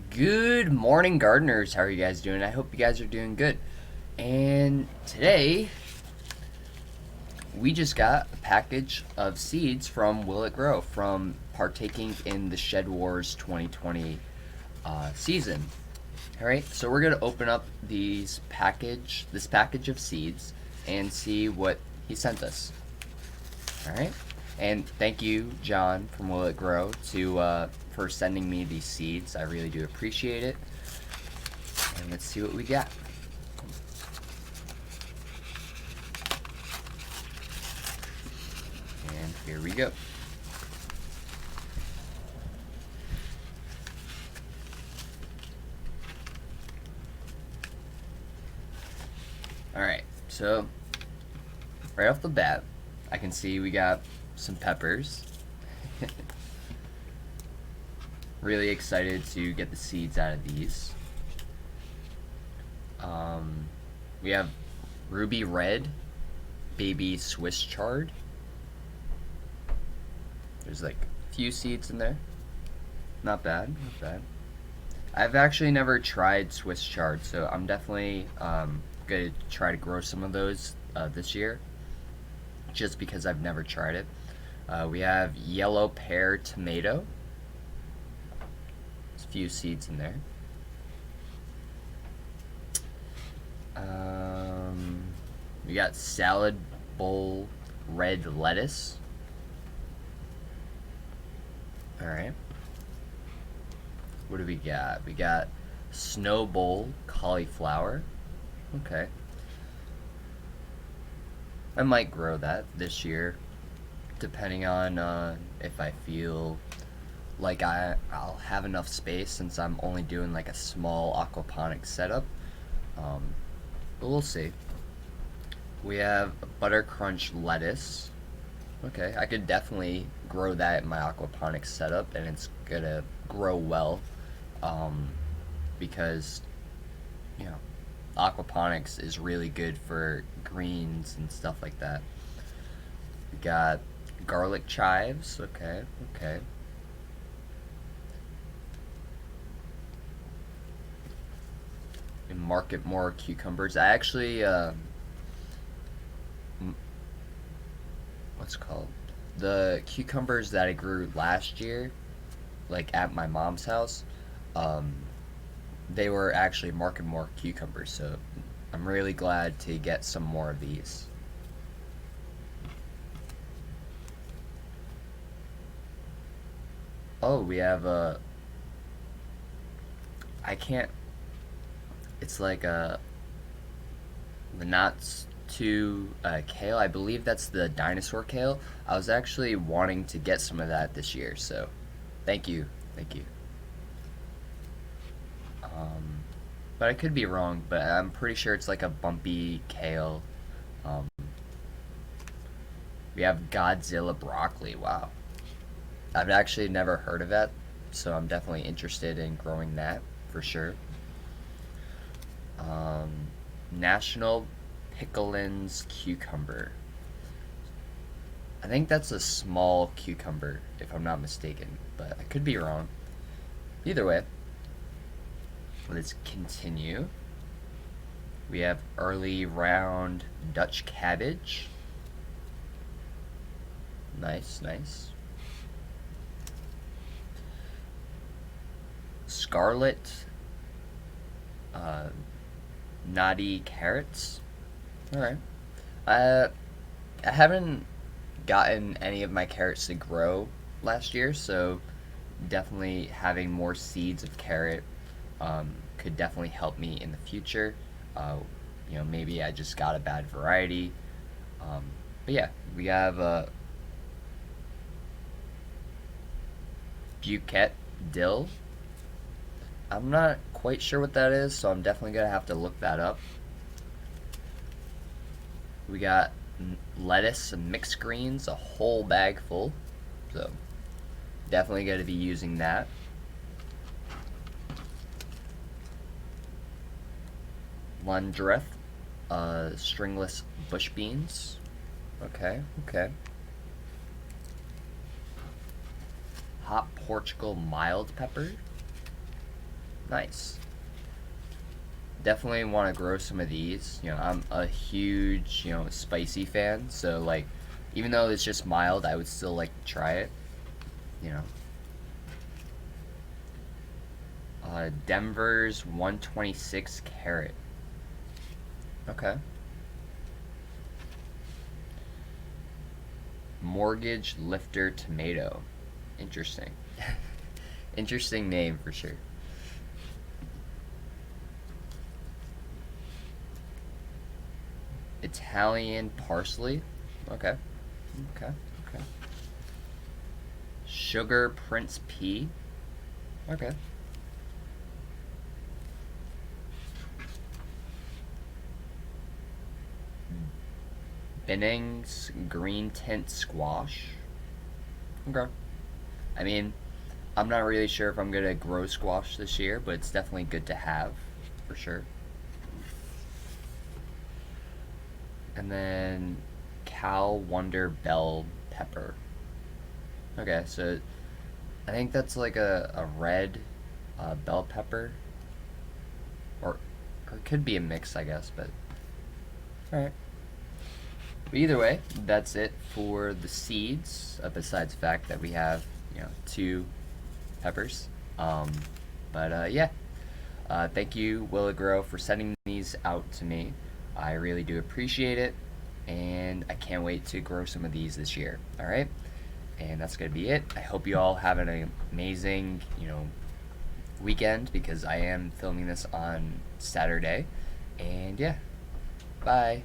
Good morning, gardeners. How are you guys doing? I hope you guys are doing good. And today, we just got a package of seeds from Will It Grow from partaking in the Shed Wars 2020 season. All right, so we're gonna open up this package of seeds, and see what he sent us. All right, and thank you, John from Will It Grow, for sending me these seeds. I really do appreciate it. And let's see what we got. And here we go. Alright, so right off the bat, I can see we got some peppers. Really excited to get the seeds out of these. We have ruby red baby Swiss chard. There's like a few seeds in there. Not bad, not bad. I've actually never tried Swiss chard, so I'm definitely going to try to grow some of those this year, just because I've never tried it. We have yellow pear tomato. There's a few seeds in there. We got salad bowl red lettuce. Alright. What do we got? We got snow bowl cauliflower. Okay. I might grow that this year, depending on if I feel like I'll have enough space, since I'm only doing like a small aquaponics setup. But we'll see. We have butter crunch lettuce. Okay, I could definitely grow that in my aquaponics setup, and it's gonna grow well, because you know aquaponics is really good for greens and stuff like that. We got garlic chives. Okay, okay. And market more cucumbers. I actually what's it called? The cucumbers that I grew last year, like at my mom's house, um, they were actually market more cucumbers. So I'm really glad to get some more of these. Oh, we have a. I can't. It's like the knots to kale. I believe that's the dinosaur kale. I was actually wanting to get some of that this year, so thank you, thank you. But I could be wrong, but I'm pretty sure it's like a bumpy kale. Um, we have Godzilla broccoli. Wow, I've actually never heard of that, so I'm definitely interested in growing that for sure. Um, National Picklin's cucumber. I think that's a small cucumber, if I'm not mistaken, but I could be wrong. Either way, let's continue. We have early round Dutch cabbage. Nice, nice. Scarlet uh, naughty carrots. Alright. I haven't gotten any of my carrots to grow last year, so definitely having more seeds of carrot could definitely help me in the future. Uh, maybe I just got a bad variety. But yeah, we have Bouquet dill. I'm not quite sure what that is, so I'm definitely gonna have to look that up. We got lettuce and mixed greens, a whole bag full. So definitely gonna be using that. Lundreth, stringless bush beans. Okay, okay. Hot Portugal mild pepper. Nice. Definitely want to grow some of these. You know, I'm a huge, spicy fan. So, like, even though it's just mild, I would still like to try it. You know. Denver's 126 carat. Okay. Mortgage Lifter Tomato. Interesting. Interesting name for sure. Italian parsley. Okay. Okay. Okay. Sugar Prince pea. Okay. Binning's green tint squash. Okay. I mean, I'm not really sure if I'm gonna grow squash this year, but it's definitely good to have, for sure. And then Cal Wonder Bell pepper. Okay, so I think that's like a red bell pepper, or it could be a mix, I guess. But all right. But either way, that's it for the seeds. Besides the fact that we have two peppers. Yeah. Thank you, Will It Grow, for sending these out to me. I really do appreciate it, and I can't wait to grow some of these this year. All right, and that's gonna be it. I hope you all have an amazing, weekend, because I am filming this on Saturday. And yeah, bye.